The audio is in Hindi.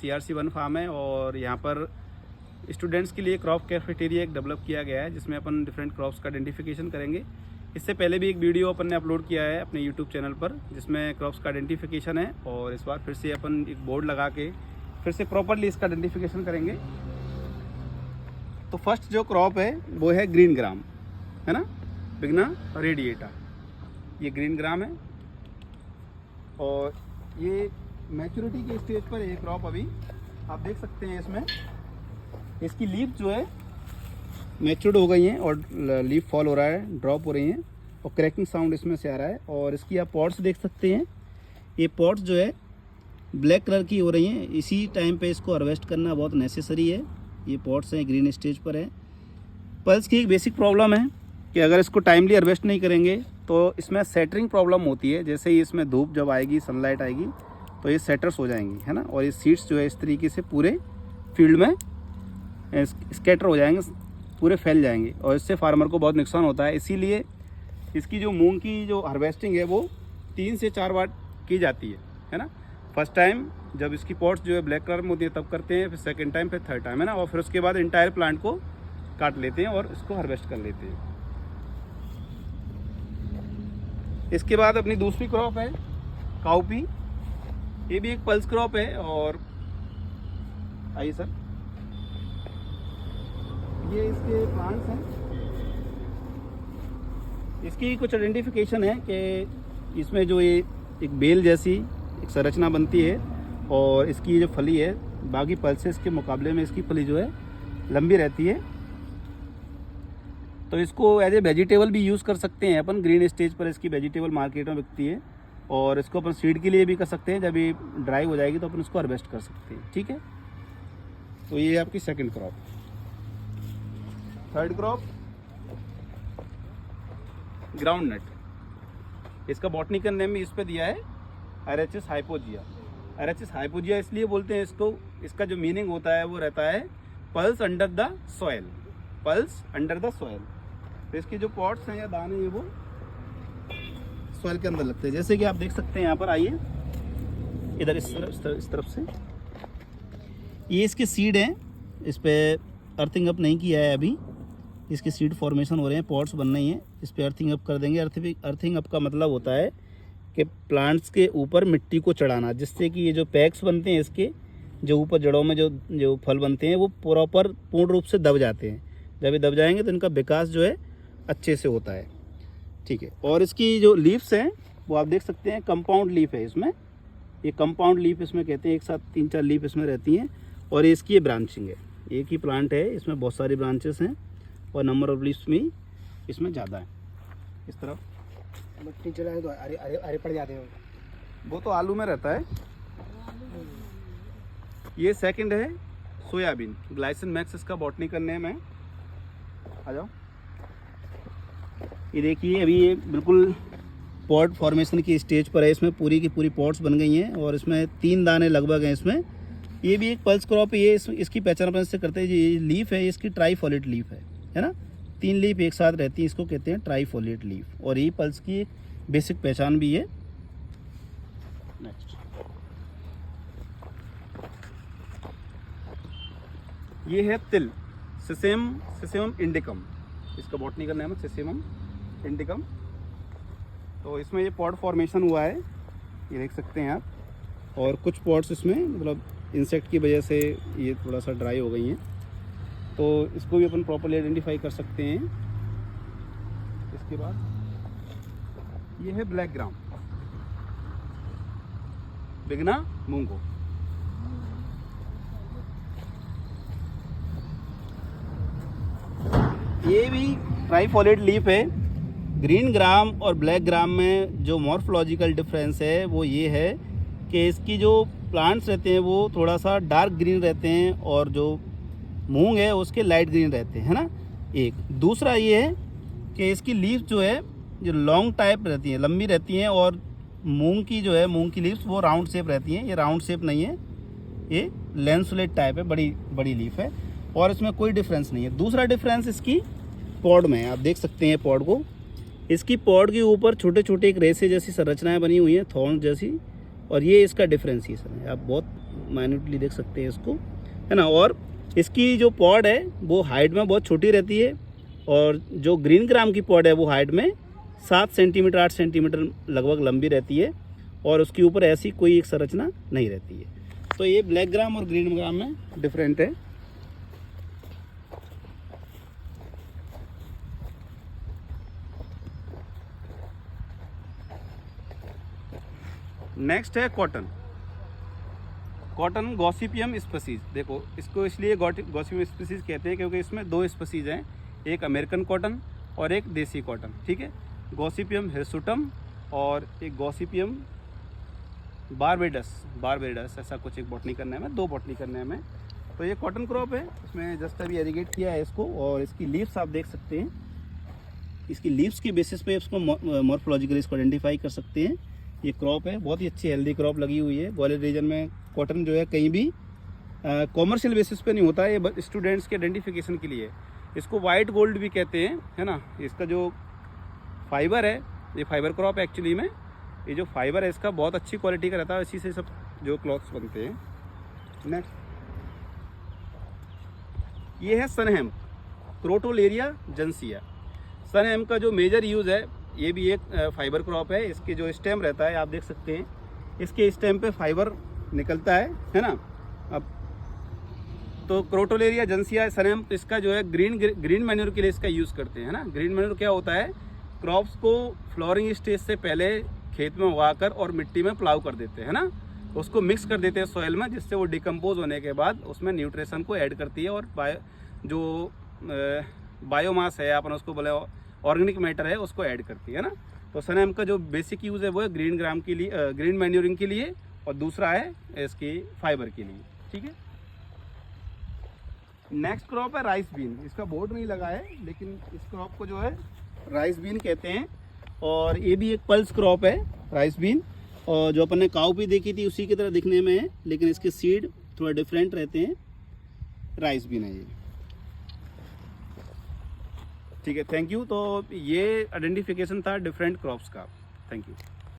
CRC 1 फार्म है और यहाँ पर स्टूडेंट्स के लिए क्रॉप कैफेटेरिया एक डेवलप किया गया है जिसमें अपन डिफरेंट क्रॉप्स का आइडेंटिफिकेशन करेंगे। इससे पहले भी एक वीडियो अपन ने अपलोड किया है अपने यूट्यूब चैनल पर जिसमें क्रॉप्स का आइडेंटिफिकेशन है और इस बार फिर से अपन एक बोर्ड लगा के फिर से प्रॉपरली इसका आइडेंटिफिकेशन करेंगे। तो फर्स्ट जो क्रॉप है वो है ग्रीन ग्राम, है ना, बिगना रेडिएटा। ये ग्रीन ग्राम है और ये मैच्योरिटी के स्टेज पर एक क्रॉप अभी आप देख सकते हैं। इसमें इसकी लीफ जो है मैच्योर्ड हो गई हैं और लीफ फॉल हो रहा है, ड्रॉप हो रही हैं और क्रैकिंग साउंड इसमें से आ रहा है। और इसकी आप पॉट्स देख सकते हैं, ये पॉट्स जो है ब्लैक कलर की हो रही हैं। इसी टाइम पे इसको हार्वेस्ट करना बहुत नेसेसरी है। ये पॉट्स हैं, ग्रीन स्टेज पर है। पल्स की एक बेसिक प्रॉब्लम है कि अगर इसको टाइमली हार्वेस्ट नहीं करेंगे तो इसमें सेटरिंग प्रॉब्लम होती है। जैसे ही इसमें धूप जब आएगी, सनलाइट आएगी तो ये सेटर्स हो जाएंगी, है ना, और ये सीड्स जो है इस तरीके से पूरे फील्ड में स्कैटर हो जाएंगे, पूरे फैल जाएंगे और इससे फार्मर को बहुत नुकसान होता है। इसीलिए इसकी जो मूंग की जो हार्वेस्टिंग है वो 3 से 4 बार की जाती है ना। फर्स्ट टाइम जब इसकी पॉट्स जो है ब्लैक कलर में होती है तब करते हैं, फिर सेकंड टाइम, फिर थर्ड टाइम, है ना, और फिर उसके बाद इंटायर प्लांट को काट लेते हैं और इसको हार्वेस्ट कर लेते हैं। इसके बाद अपनी दूसरी क्रॉप है काउपी। ये भी एक पल्स क्रॉप है और आइए सर, ये इसके प्लांट्स हैं। इसकी कुछ आइडेंटिफिकेशन है कि इसमें जो ये एक बेल जैसी एक संरचना बनती है और इसकी जो फली है बाकी पल्सेस के मुकाबले में इसकी फली जो है लंबी रहती है। तो इसको एज ए वेजिटेबल भी यूज़ कर सकते हैं अपन। ग्रीन स्टेज पर इसकी वेजिटेबल मार्केट में बिकती है और इसको अपन सीड के लिए भी कर सकते हैं। जब ये ड्राई हो जाएगी तो अपन इसको हार्वेस्ट कर सकते हैं, ठीक है। तो ये आपकी second crop. Third crop groundnut. इसका बॉटनिकल नेम इस पे दिया है अरेचिस हाइपोजिया। अरेचिस हाइपोजिया इसलिए बोलते हैं इसको, इसका जो मीनिंग होता है वो रहता है pulse under the soil, pulse under the soil. तो इसके जो पॉट्स हैं या दाने हैं वो सॉइल के अंदर लगते हैं। जैसे कि आप देख सकते हैं यहाँ पर, आइए इधर इस तरफ से, ये इसके सीड हैं। इस पे अर्थिंग अप नहीं किया है अभी, इसके सीड फॉर्मेशन हो रहे हैं, पॉट्स बन रही हैं। इस पे अर्थिंग अप कर देंगे। अर्थिंग अप का मतलब होता है कि प्लांट्स के ऊपर मिट्टी को चढ़ाना, जिससे कि ये जो पैक्स बनते हैं इसके जो ऊपर जड़ों में जो फल बनते हैं वो प्रॉपर पूर्ण रूप से दब जाते हैं। जब ये दब जाएंगे तो इनका विकास जो है अच्छे से होता है, ठीक है। और इसकी जो लीव्स हैं वो आप देख सकते हैं, कंपाउंड लीफ है इसमें। ये कंपाउंड लीफ इसमें कहते हैं, एक साथ 3-4 लीफ इसमें रहती हैं और इसकी ये ब्रांचिंग है। एक ही प्लांट है, इसमें बहुत सारी ब्रांचेस हैं और नंबर ऑफ लीव्स में इसमें ज़्यादा है। इस तरफ मिट्टी चलाए तो अरे पड़ जाते हैं, वो तो आलू में रहता है। ये सेकंड है सोयाबीन, ग्लाइसिन मैक्स इसका बॉटनिकल नेम है। आ जाओ, ये देखिए अभी ये बिल्कुल पॉट फॉर्मेशन की स्टेज पर है। इसमें पूरी की पूरी पॉट्स बन गई हैं और इसमें 3 दाने लगभग हैं इसमें। ये भी एक पल्स क्रॉप है। ये इसकी पहचान अपन इससे करते हैं, ये लीफ है, इसकी ट्राईफोलेट लीफ है ना। 3 लीफ एक साथ रहती है, इसको कहते हैं ट्राईफोलेट लीफ, और ये पल्स की एक बेसिक पहचान भी है। नेक्स्ट, ये है तिल, सेसेमम इंडिकम, इसका बॉटनिकल नेम है सेसेमम इंडिकम। तो इसमें ये पॉट फॉर्मेशन हुआ है, ये देख सकते हैं आप। और कुछ पॉट्स इसमें मतलब इंसेक्ट की वजह से ये थोड़ा सा ड्राई हो गई हैं, तो इसको भी अपन प्रॉपर्ली आइडेंटिफाई कर सकते हैं। इसके बाद ये है ब्लैक ग्राम, बिगना मूंगो। ये भी ट्राईफोलेट लीफ है। ग्रीन ग्राम और ब्लैक ग्राम में जो मॉर्फोलॉजिकल डिफरेंस है वो ये है कि इसकी जो प्लांट्स रहते हैं वो थोड़ा सा डार्क ग्रीन रहते हैं और जो मूंग है उसके लाइट ग्रीन रहते हैं, है ना। एक दूसरा ये है कि इसकी लीफ जो है जो लॉन्ग टाइप रहती है, लंबी रहती हैं, और मूंग की जो है मूंग की लीव्स वो राउंड शेप रहती हैं। ये राउंड शेप नहीं है, ये लैंसुलेट टाइप है, बड़ी लीफ है और इसमें कोई डिफरेंस नहीं है। दूसरा डिफरेंस इसकी पॉड में है, आप देख सकते हैं पॉड को। इसकी पॉड के ऊपर छोटे छोटे एक रेसे जैसी संरचनाएं बनी हुई हैं, थॉर्न जैसी, और ये इसका डिफरेंशिएशन है। आप बहुत माइन्यूटली देख सकते हैं इसको, है ना। और इसकी जो पॉड है वो हाइट में बहुत छोटी रहती है, और जो ग्रीन ग्राम की पॉड है वो हाइट में 7 सेंटीमीटर 8 सेंटीमीटर लगभग लंबी रहती है, और उसके ऊपर ऐसी कोई एक संरचना नहीं रहती है। तो ये ब्लैक ग्राम और ग्रीन ग्राम में डिफरेंट है। नेक्स्ट है कॉटन। Cotton Gossypium species. देखो इसको इसलिए गॉसिपियम स्पीसीज कहते हैं क्योंकि इसमें 2 स्पीसीज हैं, एक अमेरिकन कॉटन और एक देसी कॉटन, ठीक है। गॉसिपियम हिर्सुटम और एक गॉसिपियम बारबेडस, ऐसा कुछ एक बॉटनी करना है हमें, 2 बॉटनी करने हैं हमें। तो ये कॉटन क्रॉप है, इसमें जस्ट अभी एरिगेट किया है इसको, और इसकी लीव्स आप देख सकते हैं। इसकी लीव्स के बेसिस पे इसको मॉर्फोलॉजिकली इसको आइडेंटिफाई कर सकते हैं। ये क्रॉप है, बहुत ही अच्छी हेल्दी क्रॉप लगी हुई है। ग्वालियर रीजन में कॉटन जो है कहीं भी कॉमर्शियल बेसिस पे नहीं होता है, ये स्टूडेंट्स के आइडेंटिफिकेशन के लिए। इसको वाइट गोल्ड भी कहते हैं, है ना। इसका जो फाइबर है, ये फाइबर क्रॉप एक्चुअली में, ये जो फाइबर है इसका बहुत अच्छी क्वालिटी का रहता है, इसी से सब जो क्लॉथ्स बनते हैं। नेक्स्ट ये है सनहेम, क्रोटोलेरिया जेंसिया। सनहेम का जो मेजर यूज़ है, ये भी एक फाइबर क्रॉप है। इसके जो स्टेम रहता है आप देख सकते हैं, इसके स्टेम पे फाइबर निकलता है ना। अब तो क्रोटोलेरिया जेंसिया सनहेम, तो इसका जो है ग्रीन मैन्योर के लिए इसका यूज़ करते हैं, है ना। ग्रीन मैन्योर क्या होता है, क्रॉप्स को फ्लोरिंग स्टेज से पहले खेत में उगाकर और मिट्टी में प्लाव कर देते हैं, है ना। उसको मिक्स कर देते हैं सॉइल में, जिससे वो डिकम्पोज होने के बाद उसमें न्यूट्रिशन को ऐड करती है, और जो बायोमास है, अपन उसको बोले ऑर्गेनिक मैटर है, उसको ऐड करती है ना। तो सनहेम का जो बेसिक यूज़ है वो है ग्रीन ग्राम के लिए, ग्रीन मैन्योरिंग के लिए, और दूसरा है इसकी फाइबर के लिए, ठीक है। नेक्स्ट क्रॉप है राइस बीन। इसका बोर्ड नहीं लगा है, लेकिन इस क्रॉप को जो है राइस बीन कहते हैं, और ये भी एक पल्स क्रॉप है राइस बीन। और जो अपन ने काउपी देखी थी उसी की तरह दिखने में है, लेकिन इसके सीड थोड़ा डिफरेंट रहते हैं। राइस बीन है ये, ठीक है। Thank you. तो ये आइडेंटिफिकेशन था डिफरेंट क्रॉप्स का। Thank you.